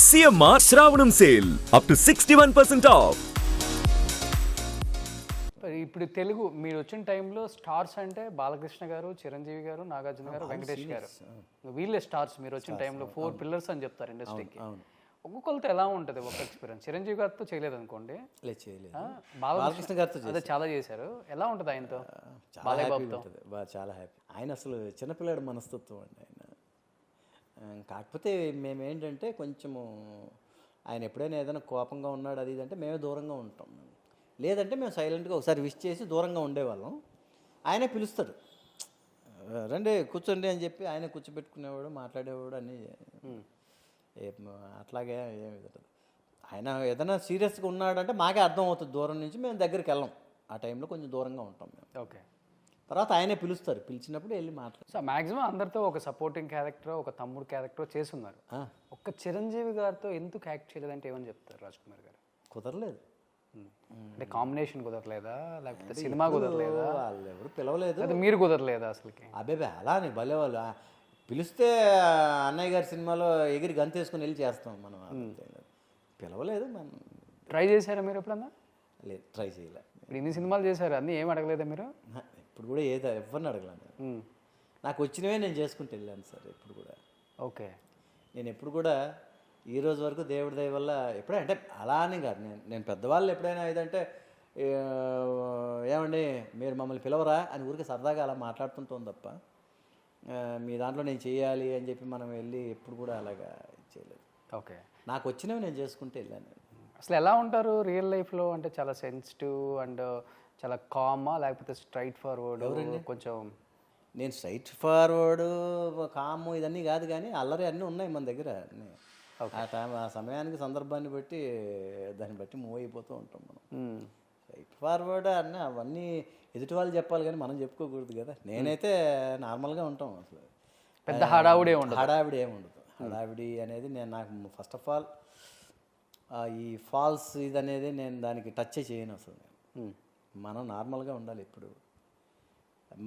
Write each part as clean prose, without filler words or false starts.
CMR Shravanam Sale up to 61% off. ఇప్పుడు తెలుగు మీరు వచ్చిన టైంలో స్టార్స్ అంటే బాలకృష్ణ గారు, చిరంజీవి గారు, నాగార్జున గారు, వెంకటేష్ గారు, వీళ్ళే స్టార్స్. మీరు వచ్చిన టైంలో 4 పిల్లర్స్ అని చెప్తారు ఇండస్ట్రీకి. ఒక్కొక్కరితో ఎలా ఉంటుంది ఒక ఎక్స్పీరియన్స్? చిరంజీవి గారితో చేయలేదు అనుకోండి, బాలకృష్ణ గారితో అదే చాలా చేశారు. ఎలా ఉంటుంది ఆయనతో? చాలా హ్యాపీగా ఉంటుంది, చాలా హ్యాపీ. ఆయన అసలు చిన్నపిల్లాడు మనస్తత్వం అండి ఆయన. కాకపోతే మేమేంటంటే కొంచెము ఆయన ఎప్పుడైనా ఏదైనా కోపంగా ఉన్నాడు అది ఇదంటే మేమే దూరంగా ఉంటాం. లేదంటే మేము సైలెంట్గా ఒకసారి విష్ చేసి దూరంగా ఉండేవాళ్ళం. ఆయనే పిలుస్తాడు, రండి కూర్చోండి అని చెప్పి ఆయన కూర్చోబెట్టుకునేవాడు, మాట్లాడేవాడు అన్నీ. అట్లాగే ఏమి ఆయన ఏదైనా సీరియస్గా ఉన్నాడంటే మాకే అర్థం అవుతుంది. దూరం నుంచి మేము దగ్గరికి వెళ్ళాం. ఆ టైంలో కొంచెం దూరంగా ఉంటాం మేము. ఓకే. తర్వాత ఆయనే పిలుస్తారు, పిలిచినప్పుడు వెళ్ళి మాట్లాడు. సో మ్యాక్సిమం అందరితో ఒక సపోర్టింగ్ క్యారెక్టర్, ఒక తమ్ముడు క్యారెక్టర్ చేస్తున్నారు. ఒక్క చిరంజీవి గారితో ఎందుకు యాక్ట్ చేయలేదంటే ఏమని చెప్తారు రాజ్ కుమార్ గారు? కుదరలేదు అంటే కాంబినేషన్ కుదరలేదా, లేకపోతే సినిమా కుదరలేదా, వాళ్ళు ఎవరు పిలవలేదు, అది మీరు కుదరలేదా అసలుకి? అబ్బాయి అలానే భలే వాళ్ళు పిలిస్తే అన్నయ్య గారి సినిమాలో ఎగిరి గంతేసుకుని వెళ్ళి చేస్తాం మనం. పిలవలేదు మనం. ట్రై చేశారా మీరు ఎప్పుడన్నా? లేదు, ట్రై చేయలే. ఇప్పుడు ఇన్ని సినిమాలు చేశారు, అన్నీ ఏం అడగలేదా మీరు? ఇప్పుడు కూడా ఏదో ఎవరిని అడగలను. నాకు వచ్చినవే నేను చేసుకుంటూ వెళ్ళాను సార్ ఎప్పుడు కూడా. ఓకే. నేను ఎప్పుడు కూడా ఈ రోజు వరకు దేవుడి దయ వల్ల ఎప్పుడైనా అంటే అలా అని కాదు, నేను పెద్దవాళ్ళు ఎప్పుడైనా ఏదంటే ఏమండి మీరు మమ్మల్ని పిలవరా అని ఊరికి సరదాగా అలా మాట్లాడుతుంటాం తప్ప మీ దాంట్లో నేను చేయాలి అని చెప్పి మనం వెళ్ళి ఎప్పుడు కూడా అలాగా చేయలేదు. ఓకే. నాకు వచ్చినవి నేను చేసుకుంటూ వెళ్ళాను. అసలు ఎలా ఉంటారు రియల్ లైఫ్లో? అంటే చాలా సెన్సిటివ్ అండ్ చాలా కామా, లేకపోతే స్ట్రైట్ ఫార్వర్డ్? కొంచెం నేను స్ట్రైట్ ఫార్వర్డ్ కాము ఇదన్నీ కాదు, కానీ అల్లరి అన్నీ ఉన్నాయి మన దగ్గర. ఆ సమయానికి సందర్భాన్ని బట్టి దాన్ని బట్టి మూవ్ అయిపోతూ ఉంటాం మనం. స్ట్రైట్ ఫార్వర్డ్ అన్నీ అవన్నీ ఎదుటి వాళ్ళు చెప్పాలి కానీ మనం చెప్పుకోకూడదు కదా. నేనైతే నార్మల్గా ఉంటాం. అసలు పెద్ద హడావుడి ఏముండదు. హడావిడి అనేది నాకు ఫస్ట్ ఆఫ్ ఆల్ ఈ ఫాల్స్ ఇది అనేది నేను దానికి టచ్ చేయను అసలు. మనం నార్మల్గా ఉండాలి ఎప్పుడు.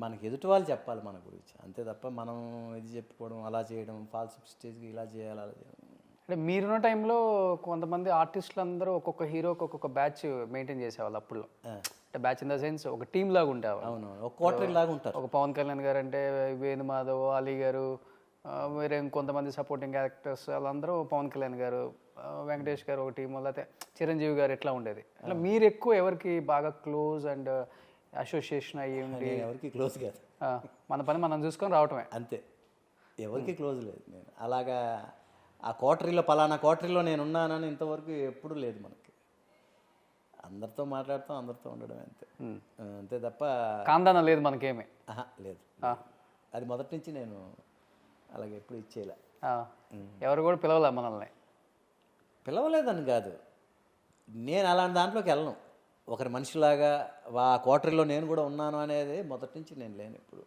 మనకి ఎదుటి వాళ్ళు చెప్పాలి మన గురించి, అంతే తప్ప మనం ఇది చెప్పుకోవడం అలా చేయడం, ఫాల్స్ స్టేజ్కి ఇలా చేయాలి అలా చేయడం. అంటే మీరున్న టైంలో కొంతమంది ఆర్టిస్టులు అందరూ ఒక్కొక్క హీరోకి ఒక్కొక్క బ్యాచ్ మెయింటైన్ చేసేవాళ్ళు అప్పుడు. అంటే బ్యాచ్ ఇన్ ద సెన్స్ ఒక టీమ్ లాగా ఉండేవాళ్ళు. అవునవును, ఒక క్వార్టర్ లాగా ఉంటారు. ఒక పవన్ కళ్యాణ్ గారు అంటే వేణు మాధవ్, అలీ గారు, వేరే ఇంకొంతమంది సపోర్టింగ్ క్యారెక్టర్స్ వాళ్ళందరూ పవన్ కళ్యాణ్ గారు, వెంకటేష్ గారు ఒక టీం, లేకపోతే చిరంజీవి గారు ఎట్లా ఉండేది. అట్లా మీరు ఎక్కువ ఎవరికి బాగా క్లోజ్ అండ్ అసోసియేషన్ అయ్యి ఉండి? ఎవరికి క్లోజ్ కాదు, మన పని మనం చూసుకొని రావటమే అంతే. ఎవరికి క్లోజ్ లేదు. నేను అలాగా ఆ క్వార్టరీలో పలానా క్వార్టరీలో నేను ఉన్నానని ఇంతవరకు ఎప్పుడు లేదు మనకి. అందరితో మాట్లాడతాం, అందరితో ఉండడం అంతే, అంతే తప్ప కాందాన లేదు మనకేమి. లేదు. అది మొదటి నుంచి నేను అలాగే ఎప్పుడు ఇచ్చేలా. ఎవరు కూడా పిలవలే మనల్ని? పిలవలేదని కాదు, నేను అలాంటి దాంట్లోకి వెళ్ళను. ఒకరి మనిషిలాగా ఆ క్వార్టరీలో నేను కూడా ఉన్నాను అనేది మొదటి నుంచి నేను లేను ఇప్పుడు.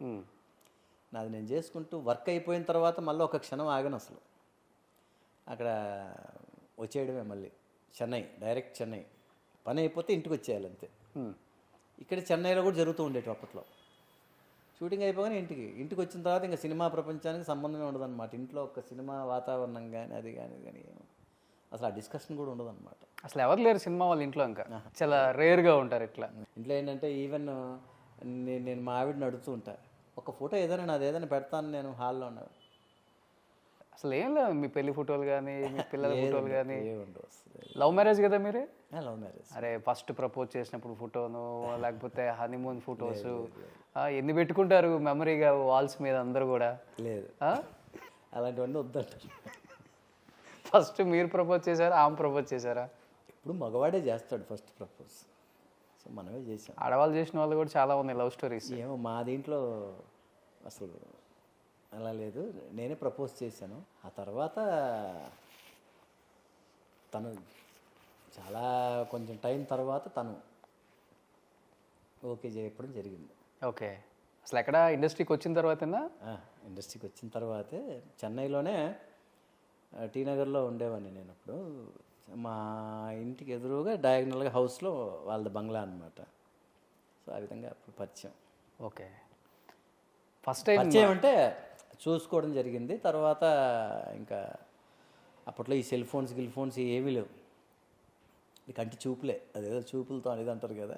నాది నేను చేసుకుంటూ వర్క్ అయిపోయిన తర్వాత మళ్ళీ ఒక క్షణం ఆగను అసలు. అక్కడ వచ్చేయడమే మళ్ళీ చెన్నై, డైరెక్ట్ చెన్నై. పని అయిపోతే ఇంటికి వచ్చేయాలి అంతే. ఇక్కడ చెన్నైలో కూడా జరుగుతూ ఉండేవి అప్పట్లో. షూటింగ్ అయిపోగానే ఇంటికి వచ్చిన తర్వాత ఇంకా సినిమా ప్రపంచానికి సంబంధమే ఉండదు అనమాట. ఇంట్లో ఒక సినిమా వాతావరణం కానీ అది కానీ అసలు ఆ డిస్కషన్ కూడా ఉండదు అనమాట. అసలు ఎవరు లేరు సినిమా వాళ్ళ ఇంట్లో, ఇంకా చాలా రేర్గా ఉంటారు ఇట్లా. ఇంట్లో ఏంటంటే ఈవెన్ నేను మా ఆవిడని అడుగుతూ ఉంటా, ఒక ఫోటో ఏదైనా నాది ఏదైనా పెడతాను నేను హాల్లో ఉన్నాను. అసలు ఏం లేదు, మీ పెళ్లి ఫోటోలు కానీ మీ పిల్లల ఫోటోలు కానీ. ఉండవు. లవ్ మ్యారేజ్ కదా మీరే? Love marriage. అరే ఫస్ట్ ప్రపోజ్ చేసినప్పుడు ఫోటోను, లేకపోతే హనీమూన్ ఫొటోస్ ఎన్ని పెట్టుకుంటారు మెమరీగా వాల్స్ మీద అందరూ కూడా? లేదు, అలాంటివన్నీ వద్దంటారు. ఫస్ట్ మీరు ప్రపోజ్ చేశారా, ఆమె ప్రపోజ్ చేశారా? ఇప్పుడు మగవాడే చేస్తాడు ఫస్ట్ ప్రపోజ్, సో మనమే చేసాం. ఆడవాళ్ళు చేసిన వాళ్ళు కూడా చాలా ఉన్నాయి లవ్ స్టోరీస్. ఏమో మా దీంట్లో అసలు అలా లేదు, నేనే ప్రపోజ్ చేశాను. ఆ తర్వాత తను చాలా కొంచెం టైం తర్వాత తను ఓకే చెప్పడం జరిగింది. ఓకే. అసలు ఎక్కడ ఇండస్ట్రీకి వచ్చిన తర్వాతేనా? ఇండస్ట్రీకి వచ్చిన తర్వాతే. చెన్నైలోనే టీ నగర్లో ఉండేవాడిని నేను అప్పుడు. మా ఇంటికి ఎదురుగా డయాగ్నల్గా హౌస్లో వాళ్ళది బంగ్లా అనమాట. సో ఆ విధంగా అప్పుడు పరిచయం. ఓకే. ఫస్ట్ టైం పరిచయం అంటే చూసుకోవడం జరిగింది. తర్వాత ఇంకా అప్పట్లో ఈ సెల్ ఫోన్స్ ఏమీ లేవు, ఈ కంటి చూపులే, అదేదో చూపులతో అనేది అంటారు కదా.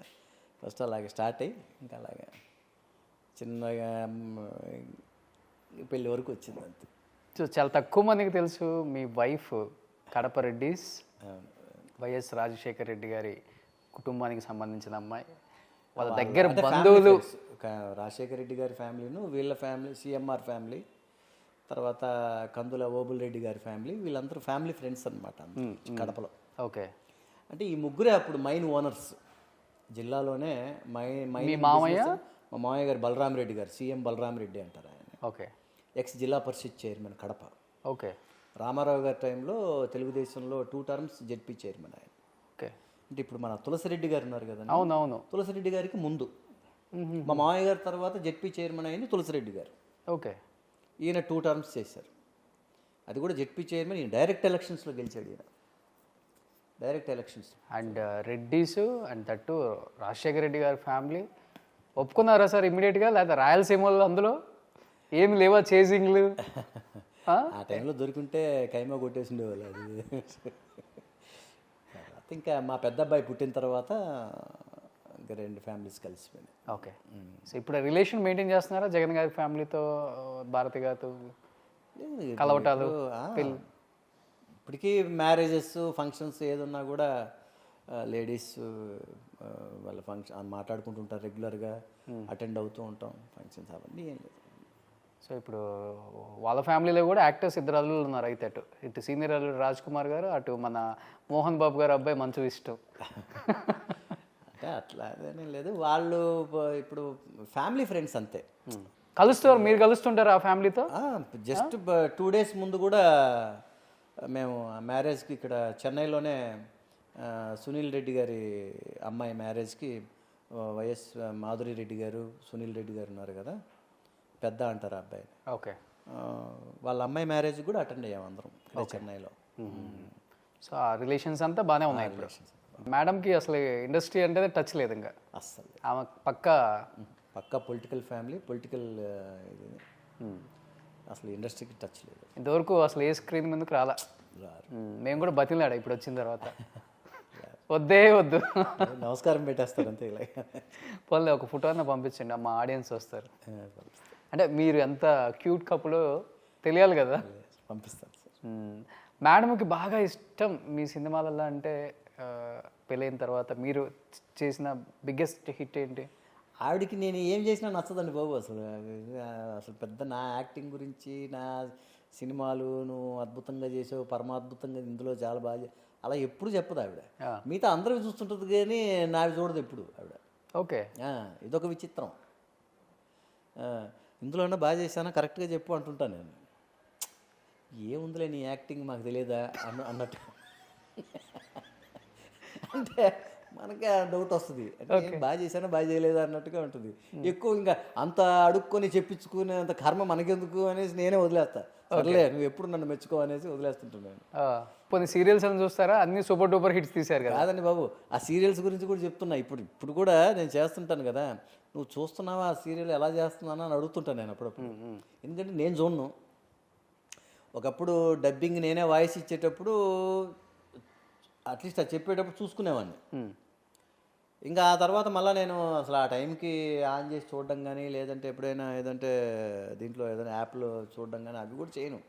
ఫస్ట్ అలాగే స్టార్ట్ అయ్యి ఇంకా అలాగే చిన్నగా పెళ్ళి వరకు వచ్చింది అంతే. సో చాలా తక్కువ మందికి తెలుసు మీ వైఫ్ కడప రెడ్డిస్ వైఎస్ రాజశేఖర రెడ్డి గారి కుటుంబానికి సంబంధించిన అమ్మాయి. వాళ్ళ దగ్గర బంధువులు రాజశేఖర రెడ్డి గారి ఫ్యామిలీను, వీళ్ళ ఫ్యామిలీ సిఎంఆర్ ఫ్యామిలీ, తర్వాత కందుల ఓబుల్ రెడ్డి గారి ఫ్యామిలీ, వీళ్ళందరూ ఫ్యామిలీ ఫ్రెండ్స్ అనమాట కడపలో. ఓకే. అంటే ఈ ముగ్గురే అప్పుడు మైన్ ఓనర్స్ జిల్లాలోనే. మీ మామయ్య? మా మామయ్య గారు బలరామరెడ్డి గారు, సీఎం బలరామరెడ్డి అంటారు ఆయన. ఓకే. ఎక్స్ జిల్లా పరిషత్ చైర్మన్ కడప. ఓకే. రామారావు గారి టైంలో తెలుగుదేశంలో 2 టర్మ్స్ జెడ్పీ చైర్మన్ ఆయన. ఓకే. అంటే ఇప్పుడు మన తులసిరెడ్డి గారు ఉన్నారు కదా, అవునవును, తులసిరెడ్డి గారికి ముందు మా మామయ్య గారి తర్వాత జెడ్పీ చైర్మన్ అయింది తులసిరెడ్డి గారు. ఓకే. ఈయన 2 టర్మ్స్ చేశారు, అది కూడా జెడ్పీ చైర్మన్. ఈయన డైరెక్ట్ ఎలక్షన్స్లో గెలిచాడు, ఈయన direct elections. And Reddys and that Rajasekhara Reddy గారి ఫ్యామిలీ ఒప్పుకున్నారా సార్ ఇమ్మీడియట్గా, లేదా రాయలసీమలో అందులో ఏమి లేవా చేజింగ్లు? ఆ టైంలో దొరికింటే కైమా కొట్టేసి ఉండేవాళ్ళు. అది తర్వాత ఇంకా మా పెద్ద అబ్బాయి పుట్టిన తర్వాత ఇంకా 2 ఫ్యామిలీస్ కలిసిపోయినాయి. ఓకే. సో ఇప్పుడు రిలేషన్ మెయింటైన్ చేస్తున్నారా జగన్ గారి ఫ్యామిలీతో, భారతి గారితో కలవటాలు? ఇప్పటికీ మ్యారేజెస్ ఫంక్షన్స్ ఏదున్నా కూడా లేడీస్ వాళ్ళ ఫంక్షన్ మాట్లాడుకుంటుంటారు, రెగ్యులర్గా అటెండ్ అవుతూ ఉంటాం ఫంక్షన్స్, అవన్నీ ఏం లేదు. సో ఇప్పుడు వాళ్ళ ఫ్యామిలీలో కూడా యాక్టర్స్ 2 అల్లుళ్ళు ఉన్నారు అయితే, ఇటు సీనియర్ అల్లుడు రాజ్ కుమార్ గారు, అటు మన మోహన్ బాబు గారు అబ్బాయి మంచు విష్ణు. అంటే అట్లా అదేనే లేదు, వాళ్ళు ఇప్పుడు ఫ్యామిలీ ఫ్రెండ్స్ అంతే. కలుస్తారు, మీరు కలుస్తుంటారు ఆ ఫ్యామిలీతో? జస్ట్ 2 days ముందు కూడా మేము మ్యారేజ్కి ఇక్కడ చెన్నైలోనే సునీల్ రెడ్డి గారి అమ్మాయి మ్యారేజ్కి వైఎస్ మాధురి రెడ్డి గారు, సునీల్ రెడ్డి గారు ఉన్నారు కదా, పెద్ద అంటారు అబ్బాయి. ఓకే. వాళ్ళ అమ్మాయి మ్యారేజ్ కూడా అటెండ్ అయ్యాం అందరం ఇక్కడ చెన్నైలో. సో ఆ రిలేషన్స్ అంతా బాగానే ఉన్నాయి ఇప్పుడు. మేడంకి అసలు ఇండస్ట్రీ అంటే టచ్ లేదు ఇంకా అస్సలు. ఆమె పక్కా పొలిటికల్ ఫ్యామిలీ, పొలిటికల్ ఇది, అసలు ఇండస్ట్రీకి టచ్ లేదు ఇంతవరకు. అసలు ఏ స్క్రీన్ ముందుకు రాలా. మేము కూడా బతిలాడా ఇప్పుడు వచ్చిన తర్వాత, వద్దే వద్దు నమస్కారం పెట్టేస్తారు అంతే. ఇలా పోలే ఒక ఫోటో అన్న పంపించండి, మా ఆడియన్స్ వస్తారు. అంటే మీరు ఎంత క్యూట్ కప్పులో తెలియాలి కదా. పంపిస్తాను సార్. మేడంకి బాగా ఇష్టం మీ సినిమాలలో అంటే, పెళ్ళైన తర్వాత మీరు చేసిన బిగ్గెస్ట్ హిట్ ఏంటి? ఆవిడకి నేను ఏం చేసినా నచ్చదండి బాబు. అసలు పెద్ద నా యాక్టింగ్ గురించి, నా సినిమాలు నువ్వు అద్భుతంగా చేసావు, పరమాద్భుతంగా, ఇందులో చాలా బాగా, అలా ఎప్పుడు చెప్పదు ఆవిడ. మిగతా అందరూ చూస్తుంటుంది కానీ నావి చూడదు ఎప్పుడు ఆవిడ. ఓకే. ఇదొక విచిత్రం. ఇందులోనే బాగా చేశానా, కరెక్ట్గా చెప్పు అంటుంటాను నేను. ఏముందిలే నీ యాక్టింగ్ మాకు తెలియదా అన్నట్టు. అంటే మనకి డౌట్ వస్తుంది, అంటే బాగా చేశానా బాగా చేయలేదా అన్నట్టుగా ఉంటుంది. ఎక్కువ ఇంకా అంత అడుక్కొని చెప్పించుకునే అంత కర్మ మనకెందుకు అనేసి నేనే వదిలేస్తా. సర్లే నువ్వు ఎప్పుడు నన్ను మెచ్చుకో అనేసి వదిలేస్తుంటున్నాను. కొన్ని సీరియల్స్ అని చూస్తారా, అన్ని సూపర్ డూపర్ హిట్స్ తీశారు కదా. కాదండి బాబు, ఆ సీరియల్స్ గురించి కూడా చెప్తున్నా. ఇప్పుడు కూడా నేను చేస్తుంటాను కదా, నువ్వు చూస్తున్నావా ఆ సీరియల్ ఎలా చేస్తున్నాను అని అడుగుతుంటాను నేను అప్పుడప్పుడు. ఎందుకంటే నేను చూడను. ఒకప్పుడు డబ్బింగ్ నేనే వాయిస్ ఇచ్చేటప్పుడు అట్లీస్ట్ అది చెప్పేటప్పుడు చూసుకునేవాడిని. ఇంకా ఆ తర్వాత మళ్ళీ నేను అసలు ఆ టైంకి ఆన్ చేసి చూడడం కానీ, లేదంటే ఎప్పుడైనా ఏదంటే దీంట్లో ఏదైనా యాప్లో చూడడం కానీ అవి కూడా చేయను.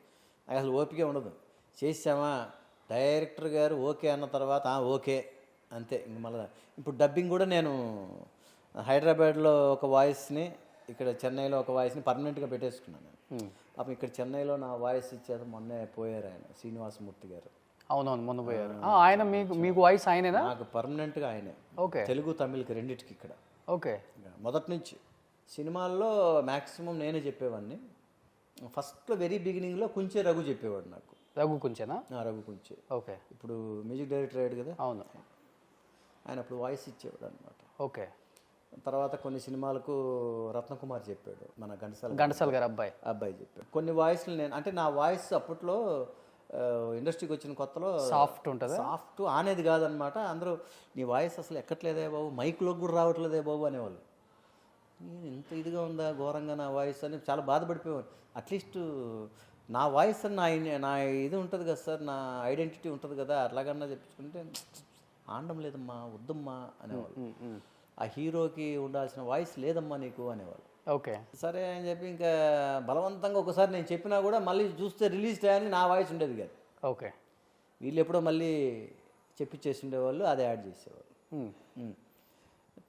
నాకు అసలు ఓపిక ఉండదు. చేసామా డైరెక్టర్ గారు ఓకే అన్న తర్వాత ఓకే అంతే. ఇంక మళ్ళీ ఇప్పుడు డబ్బింగ్ కూడా నేను హైదరాబాద్లో ఒక వాయిస్ని, ఇక్కడ చెన్నైలో ఒక వాయిస్ని పర్మనెంట్గా పెట్టేసుకున్నాను. పాపం ఇక్కడ చెన్నైలో నా వాయిస్ ఇచ్చేది మొన్నే పోయారు ఆయన, శ్రీనివాసమూర్తి గారు. అవునవును, మొన్న పోయారు ఆయన. మీకు వాయిస్ ఆయనేనా? నాకు పర్మనెంట్గా ఆయనే. ఓకే. తెలుగు తమిళకి రెండింటికి ఇక్కడ. ఓకే. మొదటి నుంచి సినిమాల్లో మ్యాక్సిమం నేనే చెప్పేవాడిని. ఫస్ట్లో వెరీ బిగినింగ్లో కుంచే రఘు చెప్పేవాడు నాకు. రఘు కుంచేనా? రఘు కుంచే. ఓకే. ఇప్పుడు మ్యూజిక్ డైరెక్టర్ అయ్యాడు కదా. అవును. ఆయన అప్పుడు వాయిస్ ఇచ్చేవాడు అనమాట. ఓకే. తర్వాత కొన్ని సినిమాలకు రత్నకుమార్ చెప్పాడు, మన ఘంటసాల గారు అబ్బాయి చెప్పాడు. కొన్ని వాయిస్లు నేను, అంటే నా వాయిస్ అప్పట్లో ఇండస్ట్రీకి వచ్చిన కొత్తలో సాఫ్ట్ ఉంటుంది. సాఫ్ట్ అనేది కాదనమాట. అందరూ నీ వాయిస్ అసలు ఎక్కట్లేదే బాబు, మైక్లోకి కూడా రావట్లేదే బాబు అనేవాళ్ళు. నేను ఇంత ఇదిగా ఉందా ఘోరంగా నా వాయిస్ అని చాలా బాధపడిపోయేవాడు. అట్లీస్ట్ నా వాయిస్ నా ఇది ఉంటుంది కదా సార్, నా ఐడెంటిటీ ఉంటుంది కదా, అట్లాగన్నా చెప్పించుకుంటే ఆడడం లేదమ్మా, వద్దమ్మా అనేవాళ్ళు. ఆ హీరోకి ఉండాల్సిన వాయిస్ లేదమ్మా నీకు అనేవాళ్ళు. ఓకే. సరే అని చెప్పి ఇంకా బలవంతంగా ఒకసారి నేను చెప్పినా కూడా మళ్ళీ చూస్తే రిలీజ్ టైంని నా వాయిస్ ఉండేది కాదు. ఓకే. వీళ్ళు ఎప్పుడో మళ్ళీ చెప్పిచ్చేసి ఉండేవాళ్ళు, అదే యాడ్ చేసేవాళ్ళు.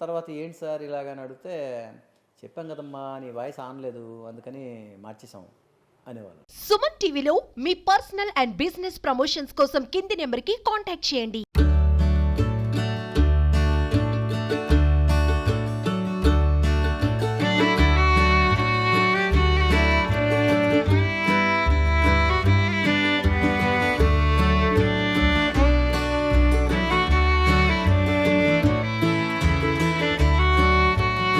తర్వాత ఏంటి సార్ ఇలాగని అడిగితే చెప్పాం కదమ్మా నీ వాయిస్ ఆనలేదు అందుకని మార్చేసాం అనేవాళ్ళు. సుమన్ టీవీలో మీ పర్సనల్ అండ్ బిజినెస్ ప్రమోషన్స్ కోసం కింది నెంబర్కి కాంటాక్ట్ చేయండి.